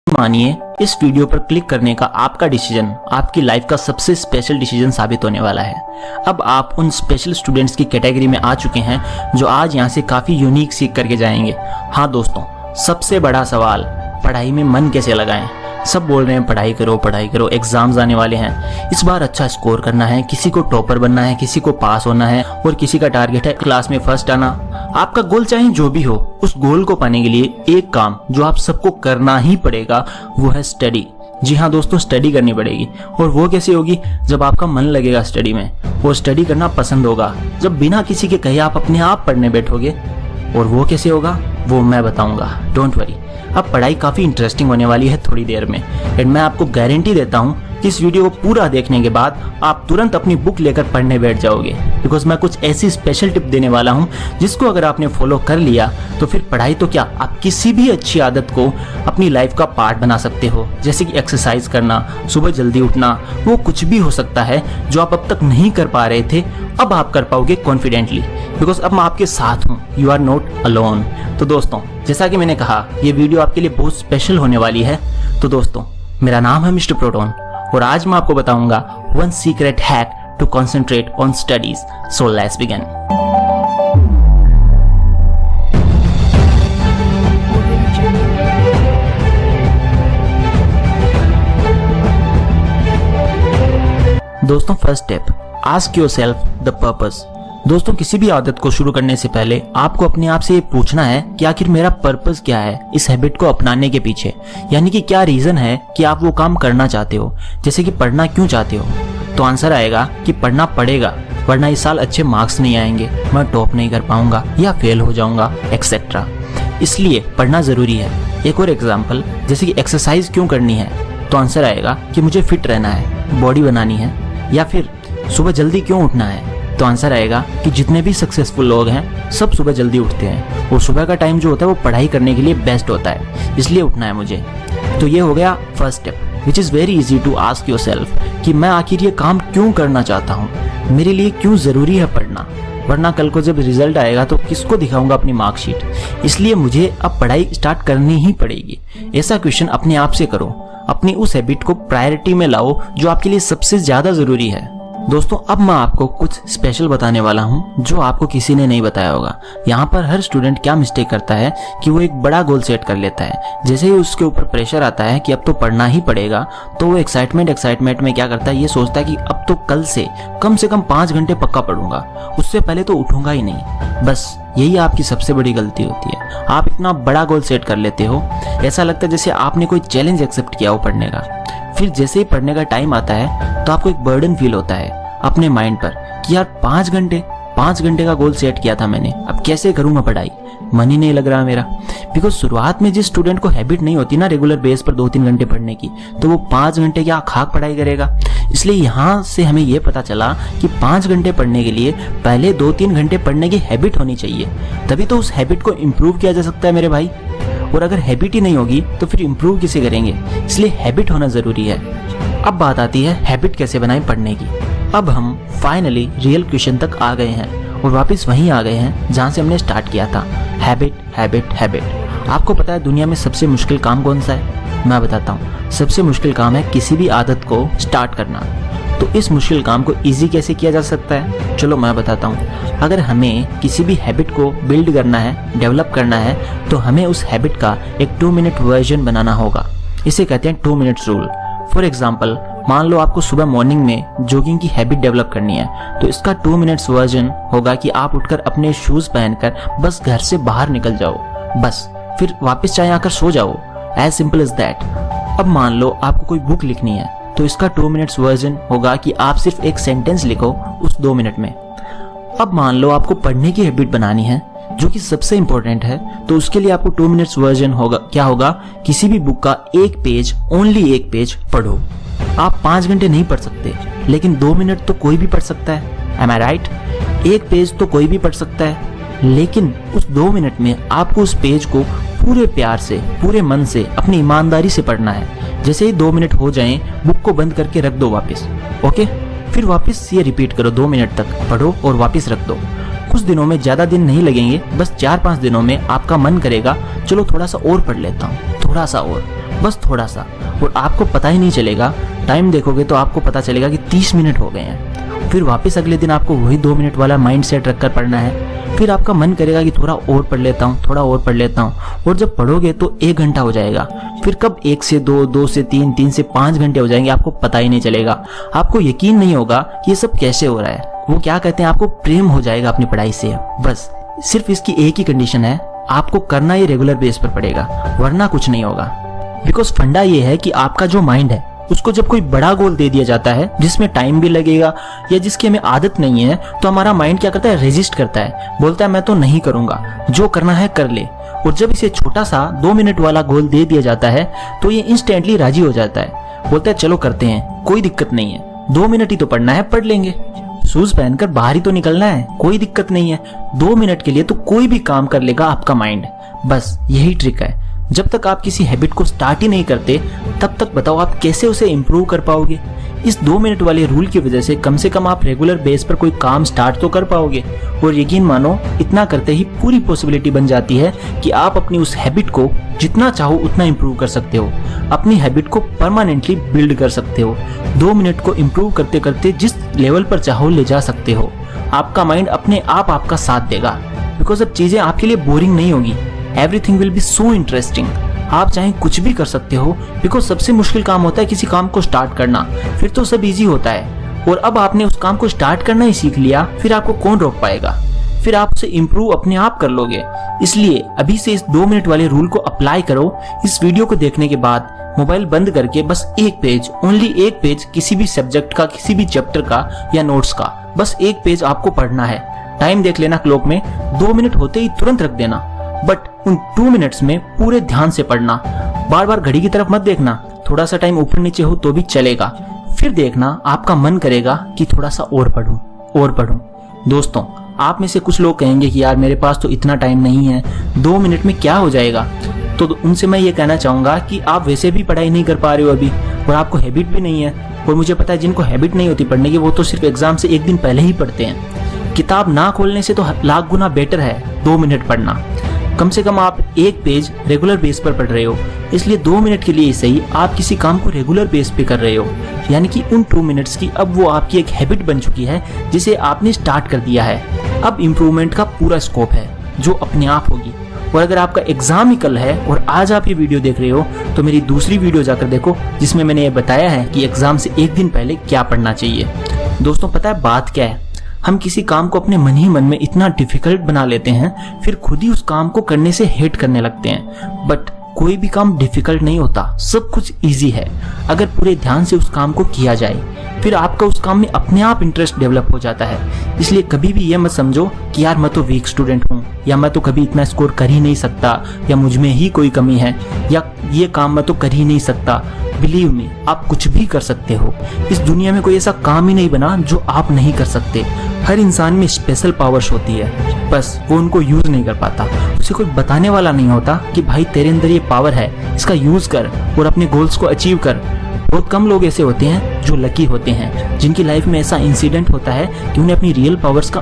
मानिए इस वीडियो पर क्लिक करने का आपका डिसीजन आपकी लाइफ का सबसे स्पेशल डिसीजन साबित होने वाला है। अब आप उन स्पेशल स्टूडेंट्स की कैटेगरी में आ चुके हैं जो आज यहाँ से काफी यूनिक सीख करके जाएंगे। हाँ दोस्तों, सबसे बड़ा सवाल, पढ़ाई में मन कैसे लगाएं। सब बोल रहे हैं पढ़ाई करो, एग्जाम्स आने वाले हैं, इस बार अच्छा स्कोर करना है, किसी को टॉपर बनना है, किसी को पास होना है और किसी का टारगेट है क्लास में फर्स्ट आना। आपका गोल चाहे जो भी हो, उस गोल को पाने के लिए एक काम जो आप सबको करना ही पड़ेगा वो है स्टडी। जी हाँ दोस्तों, स्टडी करनी पड़ेगी। और वो कैसे होगी? जब आपका मन लगेगा स्टडी में, वो स्टडी करना पसंद होगा, जब बिना किसी के कहे आप अपने आप पढ़ने बैठोगे। और वो कैसे होगा वो मैं बताऊंगा, डोंट वरी। अब पढ़ाई काफी इंटरेस्टिंग होने वाली है थोड़ी देर में, एंड मैं आपको गारंटी देता हूँ कि इस वीडियो को पूरा देखने के बाद आप तुरंत अपनी बुक लेकर पढ़ने बैठ जाओगे, बिकॉज मैं कुछ ऐसी स्पेशल टिप देने वाला हूँ जिसको अगर आपने फॉलो कर लिया तो फिर पढ़ाई तो क्या, आप किसी भी अच्छी आदत को अपनी लाइफ का पार्ट बना सकते हो। जैसे कि एक्सरसाइज करना, सुबह जल्दी उठना, वो कुछ भी हो सकता है जो आप अब तक नहीं कर पा रहे थे, अब आप कर पाओगे कॉन्फिडेंटली, बिकॉज अब मैं आपके साथ हूँ, यू आर नॉट अलोन। तो दोस्तों, जैसा कि मैंने कहा, ये वीडियो आपके लिए बहुत स्पेशल होने वाली है। तो दोस्तों, मेरा नाम है मिस्टर प्रोटोन और आज मैं आपको बताऊंगा one secret hack to concentrate on studies. So let's begin. दोस्तों, first step, ask yourself the purpose. दोस्तों, किसी भी आदत को शुरू करने से पहले आपको अपने आप से ये पूछना है कि आखिर मेरा पर्पस क्या है इस हैबिट को अपनाने के पीछे, यानी कि क्या रीजन है कि आप वो काम करना चाहते हो। जैसे कि पढ़ना क्यों चाहते हो, तो आंसर आएगा कि पढ़ना पड़ेगा वरना इस साल अच्छे मार्क्स नहीं आएंगे, मैं टॉप नहीं कर पाऊंगा या फेल हो जाऊंगा एक्सेट्रा, इसलिए पढ़ना जरूरी है। एक और एग्जाम्पल, जैसे कि एक्सरसाइज क्यों करनी है, तो आंसर आएगा कि मुझे फिट रहना है, बॉडी बनानी है। या फिर सुबह जल्दी क्यों उठना है, तो आंसर आएगा कि जितने भी सक्सेसफुल लोग हैं सब सुबह जल्दी उठते हैं और सुबह का टाइम जो होता है वो पढ़ाई करने के लिए बेस्ट होता है, इसलिए उठना है मुझे। तो ये हो गया first step, which is very easy to ask yourself कि मैं आखिर ये काम क्यों करना चाहता हूँ, मेरे लिए क्यों ज़रूरी है पढ़ना, वरना कल को जब रिजल्ट आएगा तो किसको दिखाऊंगा अपनी मार्कशीट, इसलिए मुझे अब पढ़ाई स्टार्ट करनी ही पड़ेगी। ऐसा क्वेश्चन अपने आप से करो, अपनी उस हैबिट को प्रायोरिटी में लाओ जो आपके लिए सबसे ज़्यादा ज़रूरी है। दोस्तों, अब मैं आपको कुछ स्पेशल बताने वाला हूं जो आपको किसी ने नहीं बताया होगा। यहाँ पर हर स्टूडेंट क्या मिस्टेक करता है कि वो एक बड़ा गोल सेट कर लेता है, जैसे ही उसके ऊपर प्रेशर आता है कि अब तो पढ़ना ही पड़ेगा, तो वो एक्साइटमेंट में क्या करता है, ये सोचता है कि अब तो कल से कम 5 घंटे पक्का पढ़ूंगा, उससे पहले तो उठूंगा ही नहीं। बस यही आपकी सबसे बड़ी गलती होती है। आप इतना बड़ा गोल सेट कर लेते हो, ऐसा लगता है जैसे आपने कोई चैलेंज एक्सेप्ट किया हो पढ़ने का। फिर जैसे ही पढ़ने का टाइम आता है तो आपको एक बर्डन फील होता है अपने माइंड पर कि यार 5 घंटे का गोल सेट किया था मैंने, अब कैसे करूंगा पढ़ाई, मन ही नहीं लग रहा मेरा। बिकॉज शुरुआत में जिस स्टूडेंट को हैबिट नहीं होती ना रेगुलर बेस पर 2-3 घंटे पढ़ने की, तो वो 5 घंटे क्या खाक पढ़ाई करेगा। इसलिए यहाँ से हमें ये पता चला कि 5 घंटे पढ़ने के लिए पहले 2-3 घंटे पढ़ने की हैबिट होनी चाहिए, तभी तो उस हैबिट को इम्प्रूव किया जा सकता है मेरे भाई। और अगर हैबिट ही नहीं होगी तो फिर इम्प्रूव किसे करेंगे, इसलिए हैबिट होना जरूरी है। अब बात आती है हैबिट कैसे बनाएं पढ़ने की। अब हम फाइनली रियल क्वेश्चन तक आ गए हैं और वापस वहीं आ गए हैं जहां से हमने स्टार्ट किया था, हैबिट। आपको पता है दुनिया में सबसे मुश्किल काम कौन सा है? मैं बताता हूँ, सबसे मुश्किल काम है किसी भी आदत को स्टार्ट करना। तो इस मुश्किल काम को इजी कैसे किया जा सकता है, चलो मैं बताता हूँ। अगर हमें किसी भी हैबिट को बिल्ड करना है, डेवलप करना है, तो हमें उस हैबिट का एक 2 मिनट वर्जन बनाना होगा। इसे कहते हैं 2 मिनट्स रूल। फॉर एग्जाम्पल, मान लो आपको सुबह मॉर्निंग में जॉगिंग की हैबिट डेवलप करनी है, तो इसका 2 मिनट्स वर्जन होगा कि आप उठकर अपने शूज पहनकर बस घर से बाहर निकल जाओ, बस फिर वापस चाहे आकर सो जाओ, एज सिंपल एज दैट। अब मान लो आपको कोई बुक लिखनी है, तो इसका 2 मिनट्स वर्जन होगा कि आप सिर्फ एक सेंटेंस लिखो उस 2 मिनट में। अब मान लो आपको पढ़ने की हैबिट बनानी है जो कि सबसे इंपॉर्टेंट है, तो उसके लिए आपको 2 मिनट्स वर्जन होगा, क्या होगा, किसी भी बुक का ओनली एक पेज पढ़ो। आप 5 घंटे नहीं पढ़ सकते, लेकिन 2 मिनट तो कोई भी पढ़ सकता है, एम आई राइट? एक पेज तो कोई भी पढ़ सकता है, लेकिन उस 2 मिनट में आपको उस पेज को पूरे प्यार से, पूरे मन से, अपनी ईमानदारी से पढ़ना है। जैसे ही 2 मिनट हो जाएं, बुक को बंद करके रख दो वापस, ओके? फिर वापस ये रिपीट करो, 2 मिनट तक पढ़ो और वापस रख दो। कुछ दिनों में, ज्यादा दिन नहीं लगेंगे, बस 4-5 दिनों में आपका मन करेगा चलो थोड़ा सा और पढ़ लेता हूँ, थोड़ा सा और। बस थोड़ा सा, और आपको पता ही नहीं चलेगा। टाइम देखोगे तो आपको पता चलेगा कि 30 मिनट हो गए हैं। फिर वापस अगले दिन आपको वही 2 मिनट वाला माइंड सेट रखकर पढ़ना है। फिर आपका मन करेगा कि थोड़ा और पढ़ लेता हूँ, थोड़ा और पढ़ लेता हूँ, और जब पढ़ोगे तो 1 घंटा हो जाएगा। फिर कब 1 से 2, 2 से 3, 3 से 5 घंटे हो जाएंगे, आपको पता ही नहीं चलेगा। आपको यकीन नहीं होगा कि ये सब कैसे हो रहा है। वो क्या कहते हैं, आपको प्रेम हो जाएगा अपनी पढ़ाई से। बस सिर्फ इसकी एक ही कंडीशन है, आपको करना ये रेगुलर बेस पर पड़ेगा, वरना कुछ नहीं होगा। बिकॉज फंडा ये है कि आपका जो माइंड है उसको जब कोई बड़ा गोल दे दिया जाता है जिसमें टाइम भी लगेगा या जिसकी हमें आदत नहीं है, तो हमारा माइंड क्या करता है, रेजिस्ट करता है, बोलता है मैं तो नहीं करूंगा, जो करना है कर ले। और जब इसे छोटा सा 2 मिनट वाला गोल दे दिया जाता है तो ये इंस्टेंटली राजी हो जाता है, बोलता है चलो करते हैं, कोई दिक्कत नहीं है, 2 मिनट ही तो पढ़ना है, पढ़ लेंगे। शूज पहनकर बाहर ही तो निकलना है, कोई दिक्कत नहीं है, 2 मिनट के लिए तो कोई भी काम कर लेगा आपका माइंड। बस यही ट्रिक है। जब तक आप किसी हैबिट को स्टार्ट ही नहीं करते तब तक बताओ आप कैसे उसे इंप्रूव कर पाओगे। इस 2 मिनट वाले रूल की वजह से कम आप रेगुलर बेस पर कोई काम स्टार्ट तो कर पाओगे। और यकीन मानो, इतना करते ही पूरी पॉसिबिलिटी बन जाती है कि आप अपनी उस हैबिट को जितना चाहो उतना इंप्रूव कर सकते हो, अपनी हैबिट को परमानेंटली बिल्ड कर सकते हो। 2 मिनट को इंप्रूव करते करते जिस लेवल पर चाहो ले जा सकते हो। आपका माइंड अपने आप आपका साथ देगा, बिकॉज अब चीजें आपके लिए बोरिंग नहीं होगी। Everything will be so interesting. आप चाहे कुछ भी कर सकते हो, बिकॉज सबसे मुश्किल काम होता है किसी काम को स्टार्ट करना, फिर तो सब इजी होता है। और अब आपने उस काम को स्टार्ट करना ही सीख लिया, फिर आपको कौन रोक पाएगा, फिर आप उसे इंप्रूव अपने आप कर लोगे। इसलिए अभी से इस 2 मिनट वाले रूल को अप्लाई करो। इस वीडियो को देखने के बाद मोबाइल बंद करके बस एक पेज, ओनली एक पेज किसी भी सब्जेक्ट का, किसी भी चैप्टर का या नोट्स का, बस एक पेज आपको पढ़ना है। टाइम देख लेना क्लॉक में, 2 मिनट होते ही तुरंत रख देना, बट उन 2 मिनट्स में पूरे ध्यान से पढ़ना। बार बार घड़ी की तरफ मत देखना, थोड़ा सा टाइम ऊपर नीचे हो तो भी चलेगा। फिर देखना आपका मन करेगा कि थोड़ा सा और पढूं। दोस्तों, आप में से कुछ लोग कहेंगे कि यार मेरे पास तो इतना टाइम नहीं है, 2 मिनट में क्या हो जाएगा। तो उनसे मैं ये कहना चाहूंगा कि आप वैसे भी पढ़ाई नहीं कर पा रहे हो अभी, और आपको हैबिट भी नहीं है। और मुझे पता है जिनको हैबिट नहीं होती पढ़ने की, वो तो सिर्फ एग्जाम से 1 दिन पहले ही पढ़ते हैं। किताब ना खोलने से तो लाख गुना बेटर है 2 मिनट पढ़ना। कम से कम आप एक पेज रेगुलर बेस पर पढ़ रहे हो, इसलिए 2 मिनट के लिए सही आप किसी काम को रेगुलर बेस पे कर रहे हो। यानी कि उन 2 मिनट्स की अब वो आपकी एक हैबिट बन चुकी है जिसे आपने स्टार्ट कर दिया है। अब इम्प्रूवमेंट का पूरा स्कोप है जो अपने आप होगी। और अगर आपका एग्जाम ही कल है और आज आप ये वीडियो देख रहे हो, तो मेरी दूसरी वीडियो जाकर देखो जिसमें मैंने ये बताया है कि एग्जाम से 1 दिन पहले क्या पढ़ना चाहिए। दोस्तों, पता है बात क्या है, हम किसी काम को अपने मन ही मन में इतना डिफिकल्ट बना लेते हैं, फिर खुद ही उस काम को करने से हेट करने लगते हैं। बट कोई भी काम डिफिकल्ट नहीं होता, सब कुछ इजी है अगर पूरे ध्यान से उस काम को किया जाए। फिर आपका उस काम में अपने आप इंटरेस्ट डेवलप हो जाता है। इसलिए कभी भी ये मत समझो कि यार मैं तो वीक स्टूडेंट हूँ, या मैं तो कभी इतना स्कोर कर ही नहीं सकता, या मुझ में ही कोई कमी है, या ये काम मैं तो कर ही नहीं सकता। बिलीव मी, आप कुछ भी कर सकते हो। इस दुनिया में कोई ऐसा काम ही नहीं बना जो आप नहीं कर सकते। हर इंसान में स्पेशल पावर्स होती है, बस वो उनको यूज नहीं कर पाता। उसे कोई बताने वाला नहीं होता कि भाई तेरे अंदर ये पावर है, इसका यूज कर और अपने गोल्स को अचीव कर। बहुत कम लोग ऐसे होते हैं जो लकी होते हैं, जिनकी लाइफ में ऐसा इंसिडेंट होता है कि उन्हें अपनी रियल पावर्स का